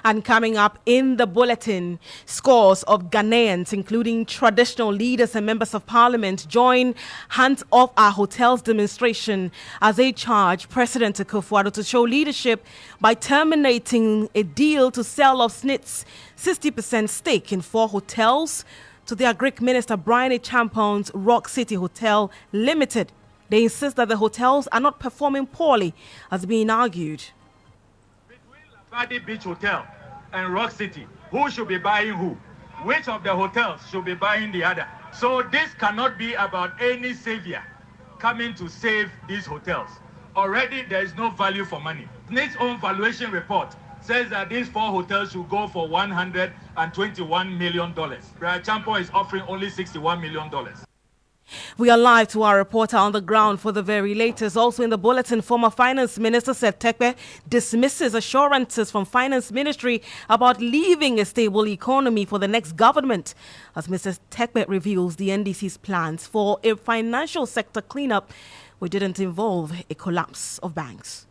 And coming up in the bulletin, scores of Ghanaians, including traditional leaders and members of parliament, join Hands Off Our Hotels demonstration as they charge President Akufo-Addo to show leadership by terminating a deal to sell off SNIT's 60% stake in 4 hotels to their Greek minister Brian Champon's Rock City Hotel Limited. They insist that the hotels are not performing poorly, as being argued. Midday Beach Hotel and Rock City, who should be buying who? Which of the hotels should be buying the other? So this cannot be about any savior coming to save these hotels. Already there is no value for money. SNIT's own valuation report says that these 4 hotels should go for $121 million. Brian Champon is offering only $61 million. We are live to our reporter on the ground for the very latest. Also in the bulletin, former Finance Minister Tettey dismisses assurances from Finance Ministry about leaving a stable economy for the next government, as Mr. Tettey reveals the NDC's plans for a financial sector cleanup which didn't involve a collapse of banks.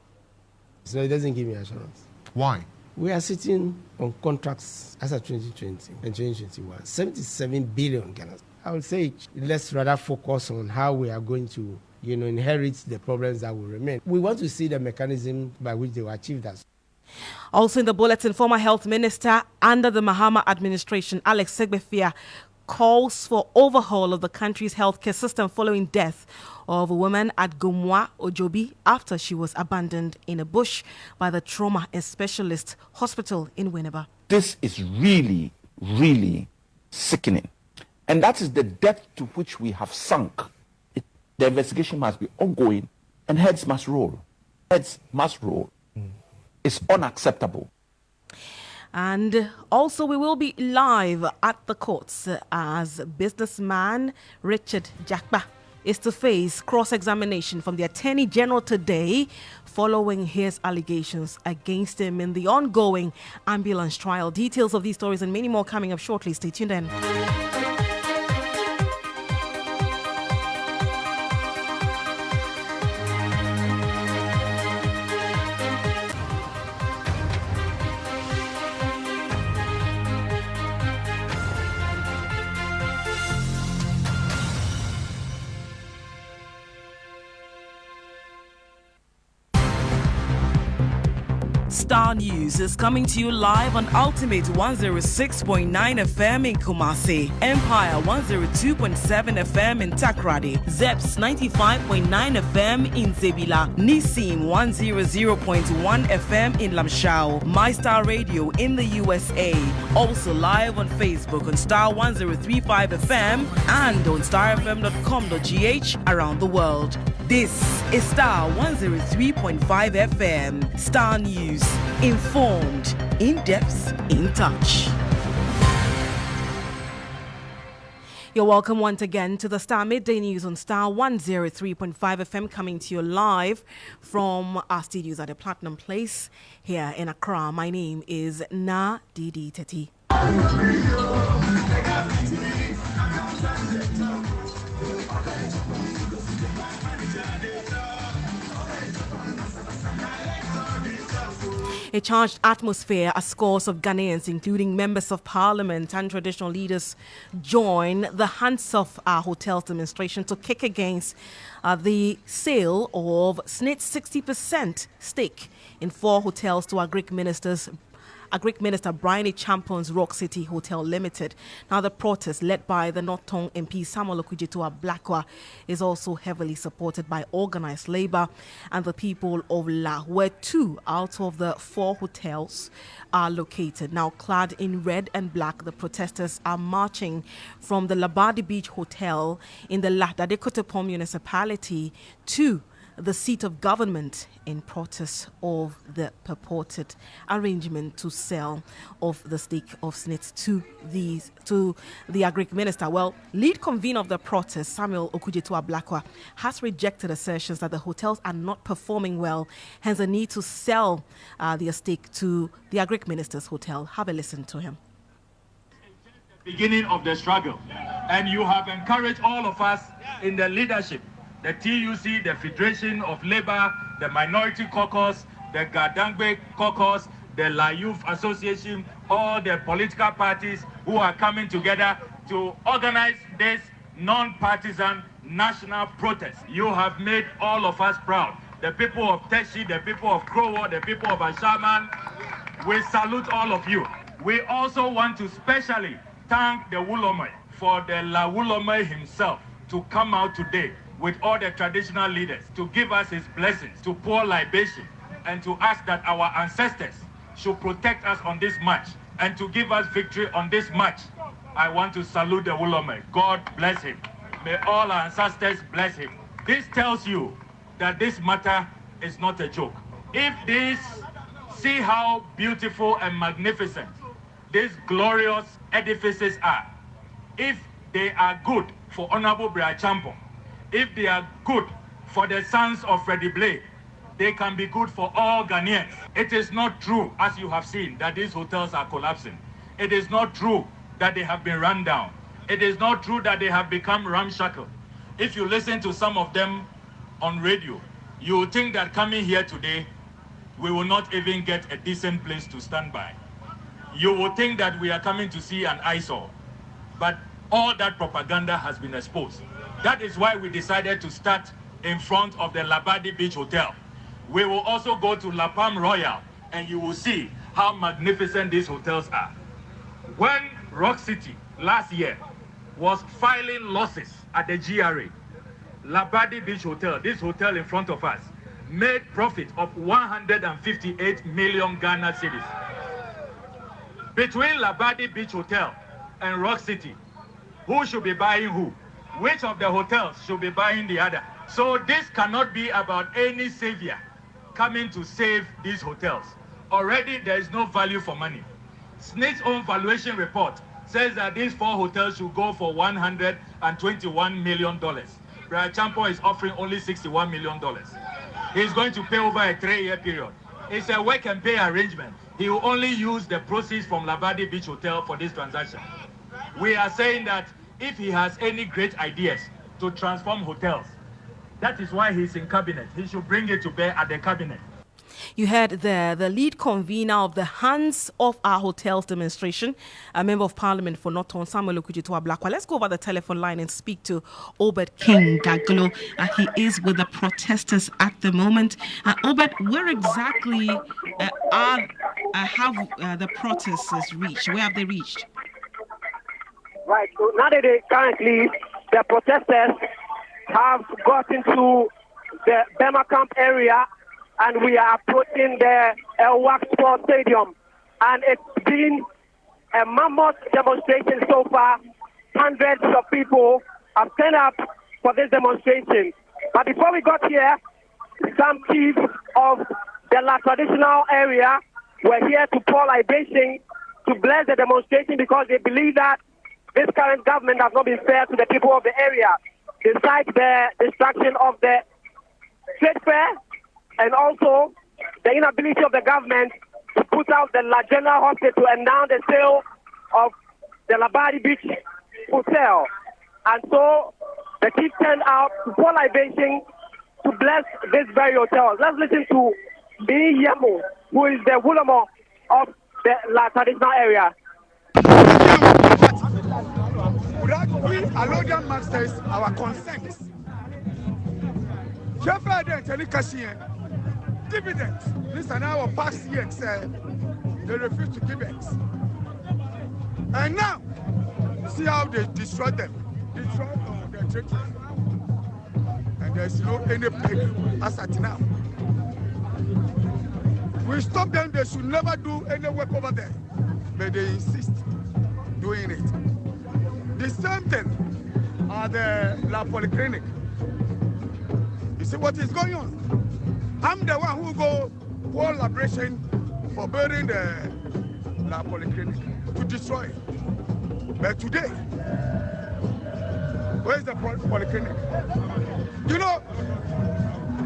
So it doesn't give me assurance. Why? We are sitting on contracts as of 2020 and 2021, 77 billion Ghana. I would say let's rather focus on how we are going to, inherit the problems that will remain. We want to see the mechanism by which they will achieve that. Also in the bulletin, former health minister under the Mahama administration, Alex Segbefia, calls for overhaul of the country's healthcare system following death of a woman at Gomwa, Ojobi, after she was abandoned in a bush by the trauma and specialist hospital in Winneba. This is really, really sickening. And that is the depth to which we have sunk. The investigation must be ongoing and heads must roll. Heads must roll. It's unacceptable. And also we will be live at the courts as businessman Richard Jakba is to face cross-examination from the Attorney General today following his allegations against him in the ongoing ambulance trial. Details of these stories and many more coming up shortly. Stay tuned in. Starr News is coming to you live on Ultimate 106.9 FM in Kumasi, Empire 102.7 FM in Takrady, Zeps 95.9 FM in Zebila, Nissim 100.1 FM in Lamshao, MyStar Radio in the USA. Also live on Facebook on Starr 103.5 FM and on starfm.com.gh around the world. This is Starr 103.5 FM. Starr News. Informed, in depth, in touch. You're welcome once again to the Starr Midday News on Starr 103.5 FM, coming to you live from our studios at the Platinum Place here in Accra. My name is Dedei. A charged atmosphere as scores of Ghanaians, including members of parliament and traditional leaders, join the Hands Off Our Hotels demonstration to kick against the sale of SNIT's 60% stake in 4 hotels to our Greek minister Brian Champon's Rock City Hotel Limited. Now, the protest led by the North Tongue MP Samuel Okudzeto Ablakwa is also heavily supported by organized labor and the people of La, where 2 out of the 4 hotels are located. Now, clad in red and black, the protesters are marching from the Labadi Beach Hotel in the La Dadekotepom municipality to the seat of government in protest of the purported arrangement to sell of the stake of SNIT to the Greek minister. Well, lead convener of the protest, Samuel Okudzeto Ablakwa, has rejected assertions that the hotels are not performing well, hence a need to sell their stake to the Greek minister's hotel. Have a listen to him. Beginning of the struggle, and you have encouraged all of us in the leadership, the TUC, the Federation of Labour, the Minority Caucus, the Gadangbe Caucus, the La Youth Association, all the political parties who are coming together to organize this non-partisan national protest. You have made all of us proud. The people of Tettey, the people of Krowo, the people of Ashaman, we salute all of you. We also want to specially thank the Wulome for the La Wulome himself to come out today with all the traditional leaders to give us his blessings, to pour libation, and to ask that our ancestors should protect us on this march and to give us victory on this march. I want to salute the Wulome. God bless him. May all our ancestors bless him. This tells you that this matter is not a joke. If this, see how beautiful and magnificent these glorious edifices are. If they are good for Honorable Brea Champo, if they are good for the sons of Freddie Blake, they can be good for all Ghanaians. It is not true, as you have seen, that these hotels are collapsing. It is not true that they have been run down. It is not true that they have become ramshackle. If you listen to some of them on radio, you will think that coming here today, we will not even get a decent place to stand by. You will think that we are coming to see an eyesore. But all that propaganda has been exposed. That is why we decided to start in front of the Labadi Beach Hotel. We will also go to La Palm Royal, and you will see how magnificent these hotels are. When Rock City last year was filing losses at the GRA, Labadi Beach Hotel, this hotel in front of us, made profit of 158 million Ghana cedis. Between Labadi Beach Hotel and Rock City, who should be buying who? Which of the hotels should be buying the other? So this cannot be about any savior coming to save these hotels. Already there is no value for money. SNIT's own valuation report says that these 4 hotels should go for $121 million. Brea Champo is offering only $61 million. He's going to pay over a 3-year period. It's a work and pay arrangement. He will only use the proceeds from Labadi Beach Hotel for this transaction. We are saying that if he has any great ideas to transform hotels, that is why he's in cabinet. He should bring it to bear at the cabinet. You heard the lead convener of the Hands Off Our Hotels demonstration, a member of parliament for Norton, Samuel Okudzeto Ablakwa. Let's go over the telephone line and speak to Obed King Gaglo. He is with the protesters at the moment. Obed, where exactly have the protesters reached? Where have they reached? Right, so now that currently the protesters have gotten to the Bema Camp area, and we are approaching the Elwak Sports Stadium. And it's been a mammoth demonstration so far. Hundreds of people have turned up for this demonstration. But before we got here, some chiefs of the La traditional area were here to pour libation to bless the demonstration because they believe that this current government has not been fair to the people of the area. They cite the destruction of the trade fair and also the inability of the government to put out the La General Hospital and now the sale of the Labadi Beach Hotel. And so the chief turned out to pour libation to bless this very hotel. Let's listen to B. Yemo, who is the Wulamo of the La traditional area. We Allodian masters our consent. Dividends. This and our past year said they refuse to give it. And now, see how they destroy them. Destroy their churches. And there's no any pay as at now. We stop them, they should never do any work over there. But they insist doing it. The same thing at the La Polyclinic. You see what is going on? I'm the one who go for liberation for building the La Polyclinic to destroy it. But today, where's the Polyclinic? You know,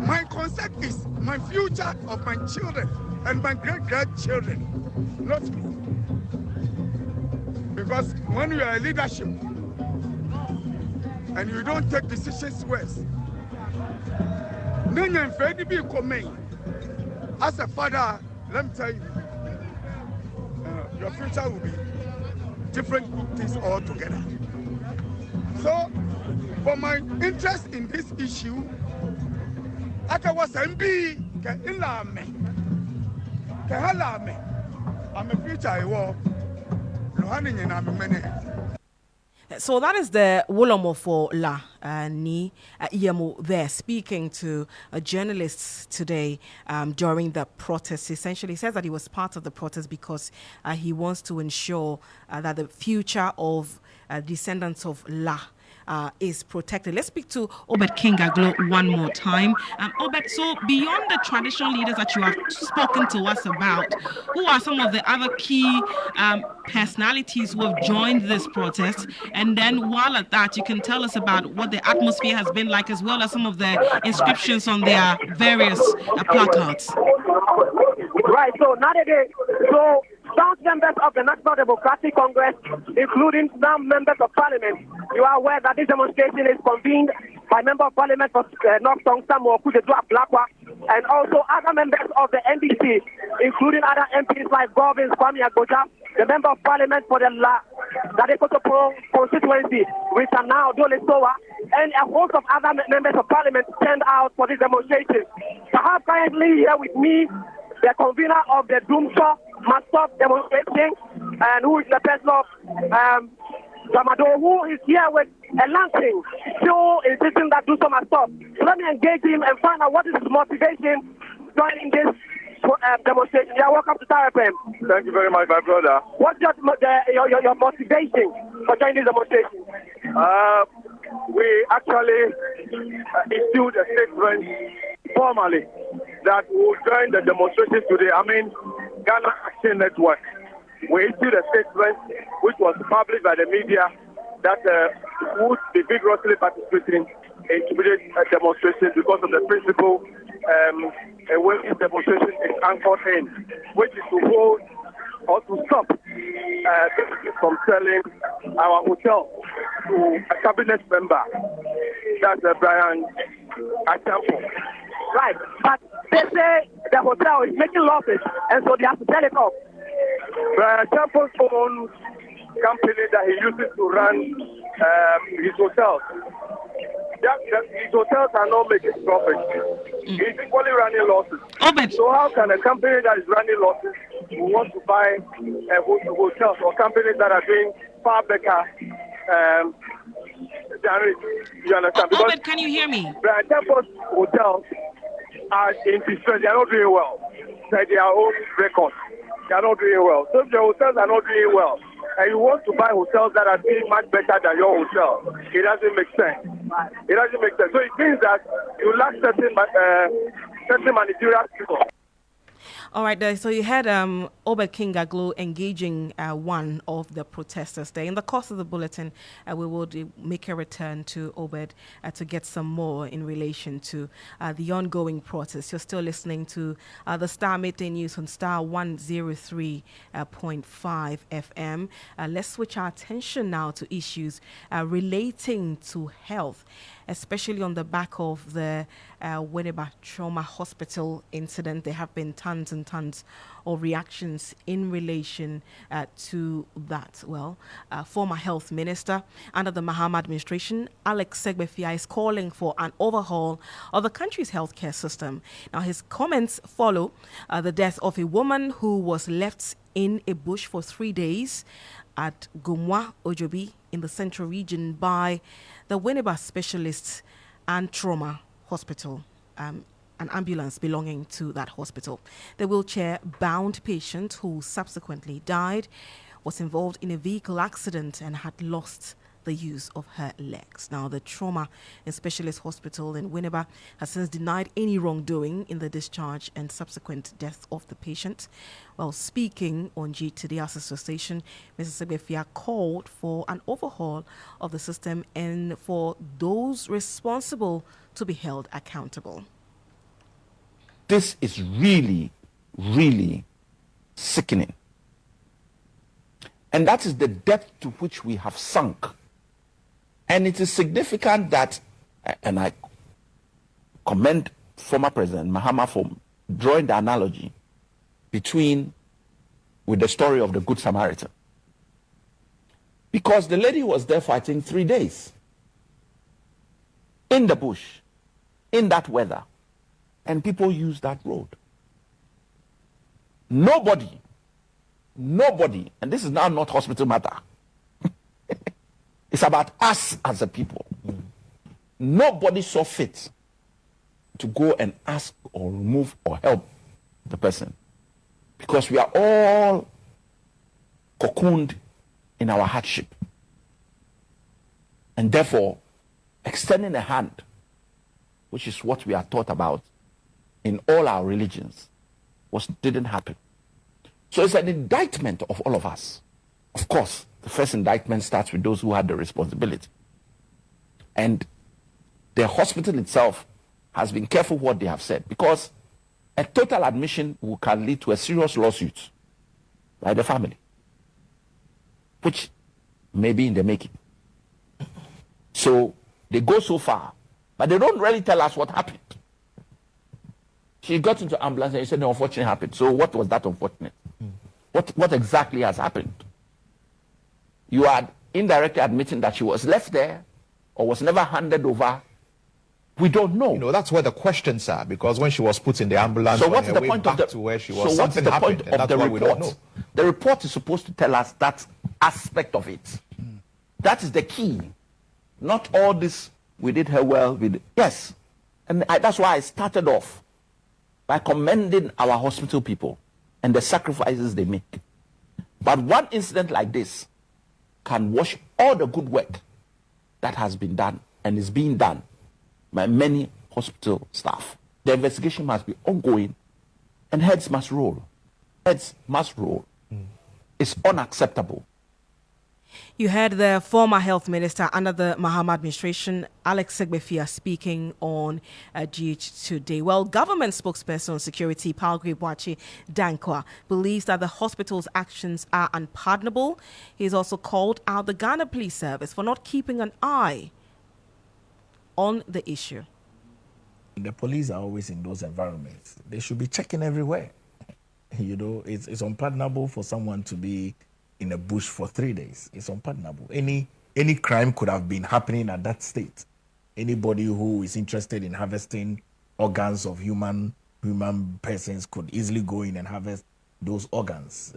my concept is my future of my children and my great-grandchildren, not me. Because when you are in leadership and you don't take decisions well, as a father, let me tell you, the future will be different things altogether. So, for my interest in this issue, I was MB, I'm a future, I walk. So that is the Wolomo for La Ni Yemo there speaking to journalists today during the protest. Essentially, he says that he was part of the protest because he wants to ensure that the future of descendants of La is protected. Let's speak to Obed Kingaglo one more time. Obed, so beyond the traditional leaders that you have spoken to us about, who are some of the other key personalities who have joined this protest? And then while at that, you can tell us about what the atmosphere has been like, as well as some of the inscriptions on their various placards. Right, so nowadays, so some members of the National Democratic Congress, including some members of parliament, you are aware that this demonstration is convened by Member of Parliament for North Tong Samuel Kujedua Blakwa, and also other members of the NDC, including other MPs like Govins Kwame Agboja, the Member of Parliament for the Dadekotoporo constituency, which are now Dole Sowa, and a host of other members of Parliament turned out for this demonstration. I have currently here with me the convener of the Doomshaw Must-Stop demonstration, and who is the person of Zamado, who is here with a lantern, still insisting that Doomshaw must stop. So let me engage him and find out what is his motivation joining this demonstration. Yeah, welcome to Starr FM. Thank you very much, my brother. What's your motivation for joining this demonstration? We actually issued a statement formally that we will join the demonstration today. I mean, Ghana Action Network. We issued a statement which was published by the media that would be vigorously participating in today's demonstration because of the principle where this demonstration is anchored in, which is to hold or to stop from selling our hotel to a cabinet member. That's Brian Achampo. Right, but they say the hotel is making losses, and so they have to sell it off. Brian Achampo's own company that he uses to run his hotels. His hotels are not making profit. He's equally running losses. So how can a company that is running losses want to buy hotels or companies that are doing far better than it? You understand? Obed, can you hear me? Brian Achampo's hotels are in distress. They are not doing well. By their own records, they are not doing well. So if the hotels are not doing well, and you want to buy hotels that are doing much better than your hotel, it doesn't make sense. It doesn't make sense. So it means that you lack certain managerial skills. All right, so you had Obed Kingaglo engaging one of the protesters there. In the course of the bulletin, we will make a return to Obed to get some more in relation to the ongoing protest. You're still listening to the Starr Midday News on Starr 103.5 FM. Let's switch our attention now to issues relating to health, especially on the back of the Winneba Trauma Hospital incident. There have been tons and tons of reactions in relation to that. Well, former health minister under the Mahama administration, Alex Segbefia, is calling for an overhaul of the country's healthcare system. Now, his comments follow the death of a woman who was left in a bush for 3 days at Gumwa, Ojobi, in the central region by the Winneba Specialists and Trauma Hospital, an ambulance belonging to that hospital. The wheelchair-bound patient, who subsequently died, was involved in a vehicle accident and had lost the use of her legs. Now, the Trauma and Specialist Hospital in Winneba has since denied any wrongdoing in the discharge and subsequent death of the patient. While speaking on Today Access Station, Mrs. Sebefia called for an overhaul of the system and for those responsible to be held accountable. This is really, really sickening. And that is the depth to which we have sunk. And it is significant that, and I commend former President Mahama for drawing the analogy between with the story of the Good Samaritan. Because the lady was there for, I think, 3 days. In the bush, in that weather. And people use that road. Nobody, and this is now not hospital matter. It's about us as a people. Nobody saw fit to go and ask or remove or help the person. Because we are all cocooned in our hardship. And therefore, extending a hand, which is what we are taught about in all our religions, didn't happen. So it's an indictment of all of us. Of course, the first indictment starts with those who had the responsibility. And the hospital itself has been careful what they have said, because a total admission can lead to a serious lawsuit by the family, which may be in the making. So they go so far, but they don't really tell us what happened. She got into ambulance and he said the unfortunate happened. So what was that unfortunate? What exactly has happened? You are indirectly admitting that she was left there or was never handed over. We don't know. You know, that's where the questions are, because when she was put in the ambulance, so what's on the her way point back of to where she was, so what's something the happened, point and of that's the why we don't report? know. The report is supposed to tell us that aspect of it. That is the key. Not all this, we did her well, yes. And that's why I started off by commending our hospital people and the sacrifices they make. But one incident like this can wash all the good work that has been done and is being done by many hospital staff. The investigation must be ongoing and heads must roll. Heads must roll. It's unacceptable. You heard the former health minister under the Mahama administration, Alex Segbefia, speaking on GH today. Well, government spokesperson on security, Palgrave Wachi Dankwa, believes that the hospital's actions are unpardonable. He's also called out the Ghana Police Service for not keeping an eye on the issue. The police are always in those environments. They should be checking everywhere. You know, it's unpardonable for someone to be in a bush for 3 days. It's unpardonable. Any crime could have been happening at that state. Anybody who is interested in harvesting organs of human persons could easily go in and harvest those organs.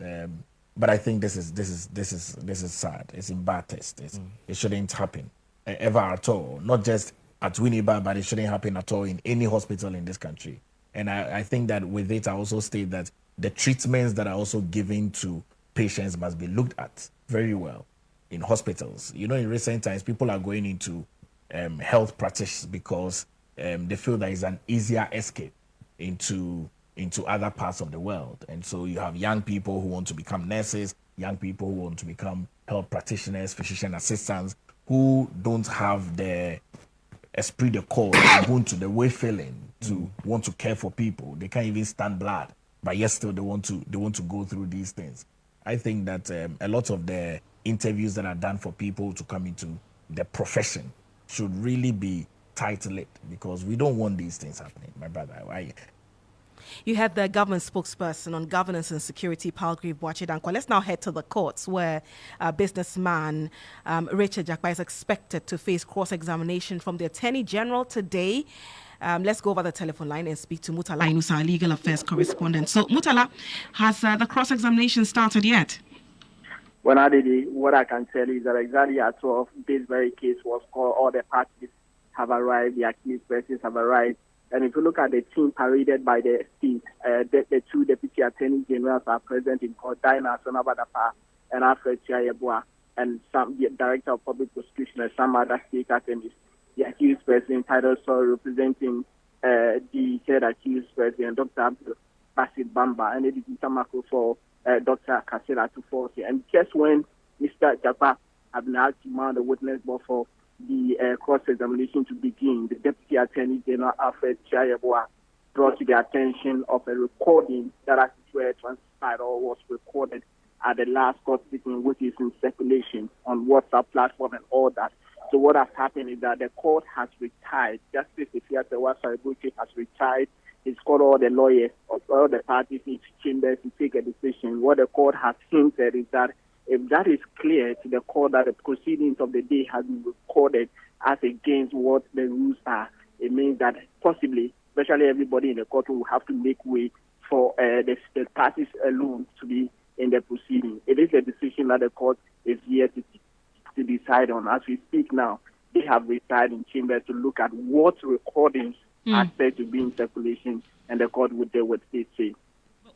But I think this is sad. It's in bad taste. It shouldn't happen ever at all. Not just at Winneba, but it shouldn't happen at all in any hospital in this country. And I think that with it, I also state that the treatments that are also given to patients must be looked at very well in hospitals. You know, in recent times, people are going into health practice because they feel that it's an easier escape into other parts of the world. And so you have young people who want to become nurses, young people who want to become health practitioners, physician assistants, who don't have the esprit de corps, the way feeling to want to care for people. They can't even stand blood, but yet still they want to go through these things. I think that a lot of the interviews that are done for people to come into the profession should really be tight-lipped, because we don't want these things happening, my brother. You had the government spokesperson on governance and security, Palgrave Wachi Dankwa. Let's now head to the courts, where businessman Richard Jakpa is expected to face cross-examination from the Attorney General today. Let's go over the telephone line and speak to Mutala, who's our legal affairs correspondent. So, Mutala, has the cross-examination started yet? Well, what I can tell you is that exactly at 12, this very case was called. All the parties have arrived, the accused persons have arrived. And if you look at the team paraded by the state, the two deputy attorney generals are present in court, Diana Sonabadapa and Alfred Chiayebua, and the director of public prosecution and some other state attorneys. The accused person, Title Starr, representing the said accused person, Dr. Abdul Basit Bamba, and Edith Tamako for Dr. Kasela Tufosi. And just when Mr. Japa had now to mount the witness board for the cross-examination to begin, the Deputy Attorney General Alfred Chiayebua brought to the attention of a recording that as it were transpired or was recorded at the last court sitting, which is in circulation on WhatsApp platform and all that. So what has happened is that the court has retired. Justice Ifiase Wasaribuchi has retired it's called all the lawyers of all the parties in chambers to take a decision. What the court has hinted is that if that is clear to the court that the proceedings of the day has been recorded as against what the rules are, it means that possibly, especially everybody in the court will have to make way for the parties alone to be in the proceeding. It is a decision that the court is here to decide on. As we speak now, they have retired in chambers to look at what recordings are said to be in circulation, and the court would deal with it.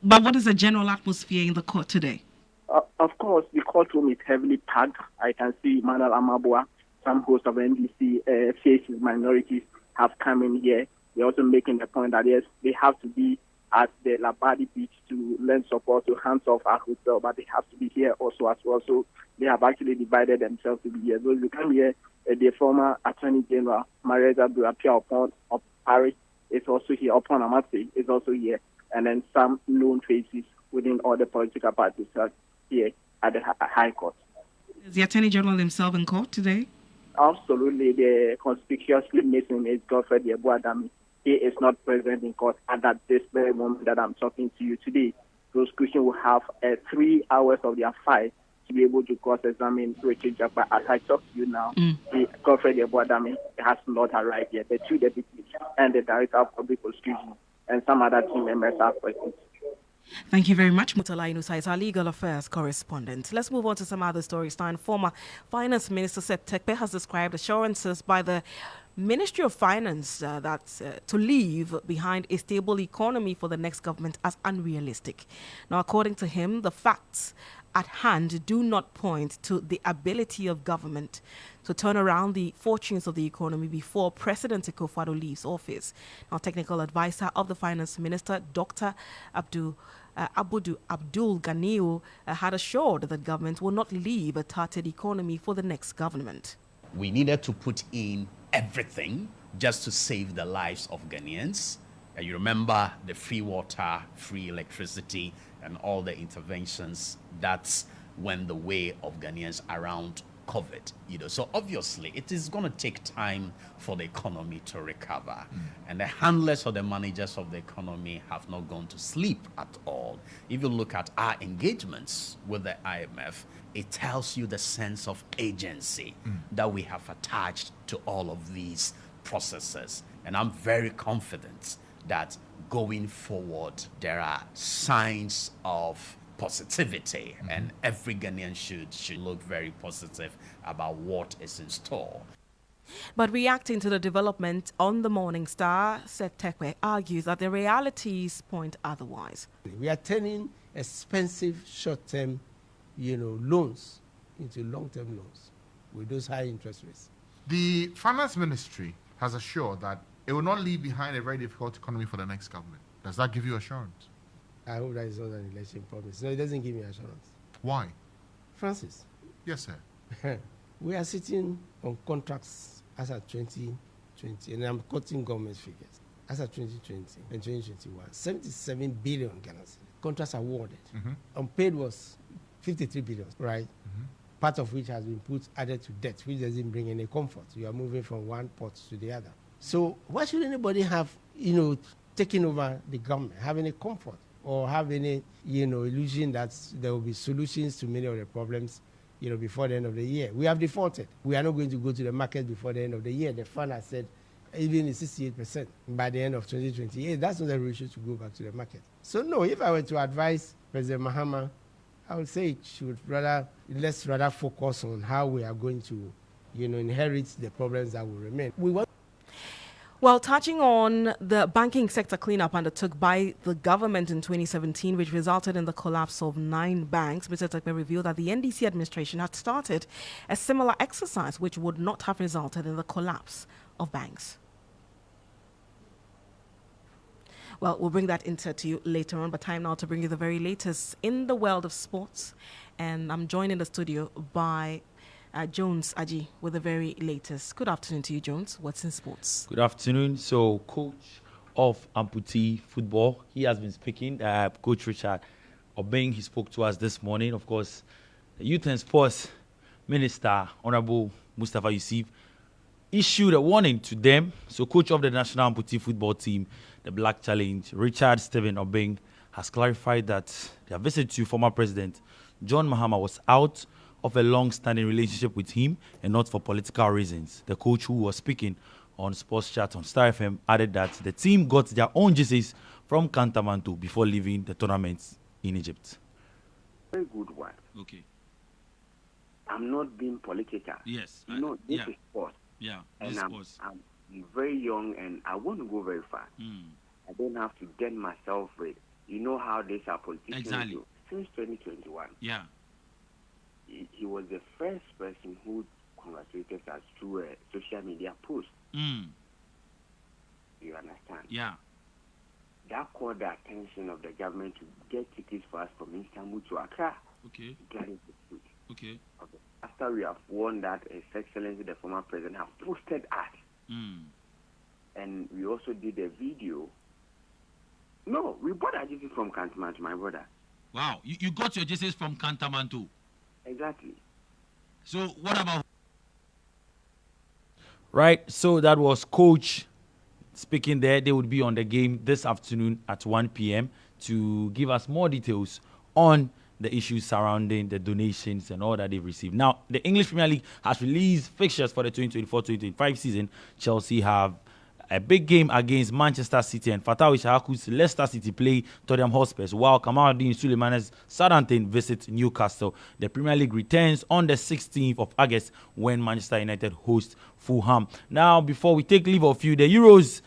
But what is the general atmosphere in the court today? Of course, the courtroom is heavily packed. I can see Manuel Amabua, some hosts of NDC faces minorities have come in here. They're also making the point that yes, they have to be at the Labadi Beach to lend support to Hands Off our hotel, but they have to be here also as well. So they have actually divided themselves to be here. So you can hear the former Attorney General Marietta Burapia upon Paris is also here. Upon Amate is also here, and then some known faces within all the political parties are here at the High Court. Is the Attorney General himself in court today? Absolutely. The conspicuously missing is Godfrey Yeboadami. He is not present in court, and at this very moment that I'm talking to you today, prosecution will have 3 hours of their fight to be able to cross-examine Richard Japa. As I talk to you now, Godfrey Yeboadami has not arrived yet. The 2 deputies and the Director of Public Prosecution and some other team members are present. Thank you very much, Mutala Inusa, is our legal affairs correspondent. Let's move on to some other stories. Former Finance Minister Tettey has described assurances by the Ministry of Finance to leave behind a stable economy for the next government as unrealistic. Now, according to him, the facts at hand do not point to the ability of government to turn around the fortunes of the economy before President Akufo-Addo leaves office. Now, technical advisor of the Finance Minister, Dr. Abdul Ganiu, had assured that government will not leave a tattered economy for the next government. We needed to put in everything just to save the lives of Ghanaians. You remember the free water, free electricity, and all the interventions. That's went the way of Ghanaians around COVID. So obviously it is going to take time for the economy to recover. And the handlers or the managers of the economy have not gone to sleep at all. If you look at our engagements with the IMF, it tells you the sense of agency that we have attached to all of these processes. And I'm very confident that going forward, there are signs of positivity, and every Ghanaian should look very positive about what is in store. But reacting to the development on the Morning Star, Tettey argues that the realities point otherwise. We are turning expensive short-term, loans into long-term loans with those high interest rates. The Finance Ministry has assured that it will not leave behind a very difficult economy for the next government. Does that give you assurance? I hope that is not an election promise. No, it doesn't give me assurance. Why? Francis. Yes, sir. We are sitting on contracts as of 2020, and I'm quoting government figures. As of 2020 and 2021, 77 billion Ghana cedis. Contracts awarded. Unpaid was 53 billion, right? Part of which has been added to debt, which doesn't bring any comfort. You are moving from one pot to the other. So why should anybody have, taking over the government, have any comfort or have any, illusion that there will be solutions to many of the problems, before the end of the year? We have defaulted. We are not going to go to the market before the end of the year. The fund has said even 68% by the end of 2028. That's not a ratio to go back to the market. So no, if I were to advise President Mahama, I would say let's rather focus on how we are going to, inherit the problems that will remain. Well, touching on the banking sector cleanup undertook by the government in 2017, which resulted in the collapse of 9 banks, Mr. Tettey revealed that the NDC administration had started a similar exercise, which would not have resulted in the collapse of banks. Well, we'll bring that insight to you later on, but time now to bring you the very latest in the world of sports. And I'm joined in the studio by Jones Aji with the very latest. Good afternoon to you, Jones. What's in sports? Good afternoon. So, coach of amputee football, he has been speaking. Coach Richard Obeng, he spoke to us this morning. Of course, the Youth and Sports Minister, Honorable Mustafa Yusuf, issued a warning to them. So, coach of the national amputee football team, the Black Challenge, Richard Stephen Obeng, has clarified that their visit to former President John Mahama was out of a long-standing relationship with him and not for political reasons. The coach, who was speaking on Sports Chat on Starr FM, added that the team got their own jerseys from Kantamanto before leaving the tournament in Egypt. Very good one. Okay. I'm not being political. Yes. This is sports. Yeah, and I'm very young and I want to go very far. I don't have to dent myself with, how these are politicians Exactly. do. Since 2021, Yeah. he was the first person who congratulated us through a social media post. You understand? Yeah. That caught the attention of the government to get tickets for us from Istanbul to Accra. Okay. Okay. After we have won that, His Excellency, the former president, have posted us. And we also did a video. No, we bought our jerseys from Kantamanto, my brother. Wow. You got your jerseys from Kantamanto? Exactly. So what about... Right, so that was Coach speaking there. They would be on the game this afternoon at 1 p.m. to give us more details on the issues surrounding the donations and all that they've received. Now, the English Premier League has released fixtures for the 2024-2025 season. Chelsea have a big game against Manchester City, and Fatawi Shahaku's Leicester City play Tottenham Hotspur, while Kamaluddin Suleiman's Southampton visit Newcastle. The Premier League returns on the 16th of August when Manchester United host Fulham. Now, before we take leave of you, the Euros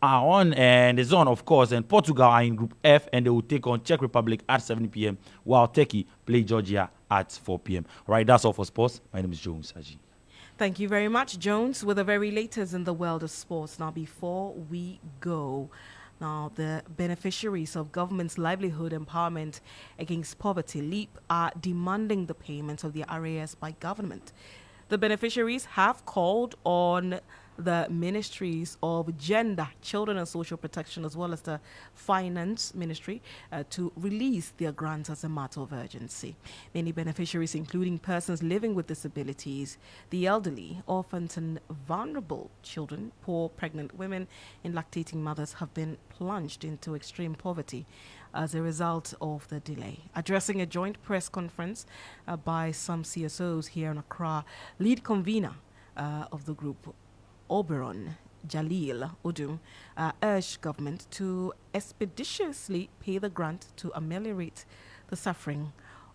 are on and the zone, of course, and Portugal are in Group F, and they will take on Czech Republic at 7 p.m. while Tettey play Georgia at 4 p.m. All right, that's all for sports. My name is Jones Haji. Thank you very much, Jones, with the very latest in the world of sports. Now, before we go, the beneficiaries of government's livelihood empowerment against poverty, LEAP, are demanding the payment of their arrears by government. The beneficiaries have called on the Ministries of Gender, Children and Social Protection, as well as the Finance Ministry, to release their grants as a matter of urgency. Many beneficiaries, including persons living with disabilities, the elderly, orphans and vulnerable children, poor pregnant women and lactating mothers, have been plunged into extreme poverty as a result of the delay. Addressing a joint press conference by some CSOs here in Accra, lead convener of the group, Oberon Jalil Udum, urged government to expeditiously pay the grant to ameliorate the suffering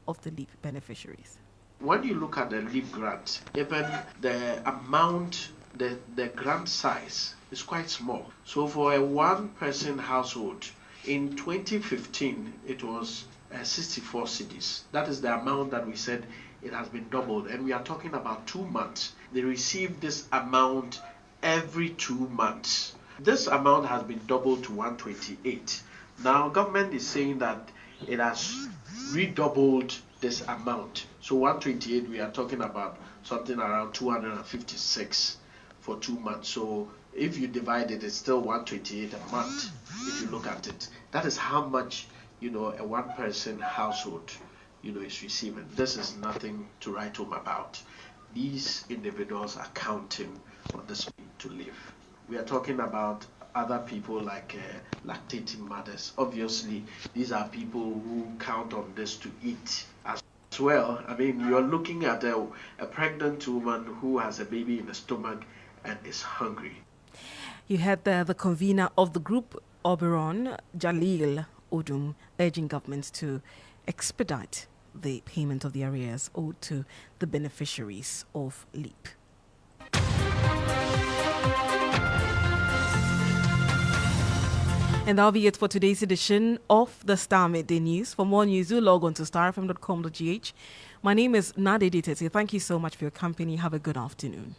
of the LEAP beneficiaries. When you look at the LEAP grant, even the amount, the grant size is quite small. So for a one-person household, in 2015, it was 64 cedis. That is the amount that we said it has been doubled. And we are talking about 2 months. They receive this amount every 2 months. This amount has been doubled to 128. Now, government is saying that it has redoubled this amount. So 128, we are talking about something around 256 for 2 months. So if you divide it, it's still 128 a month. If you look at it, that is how much, a one-person household, is receiving. This is nothing to write home about. These individuals are counting on this to live. We are talking about other people like lactating mothers. Obviously, these are people who count on this to eat as well. I mean, you're looking at a pregnant woman who has a baby in the stomach and is hungry. You had the convener of the group, Oberon Jalil Udum, urging governments to expedite the payment of the arrears owed to the beneficiaries of LEAP. And that'll be it for today's edition of the Star Midday News. For more news, do log on to starfm.com.gh. My name is Dedei. Thank you so much for your company. Have a good afternoon.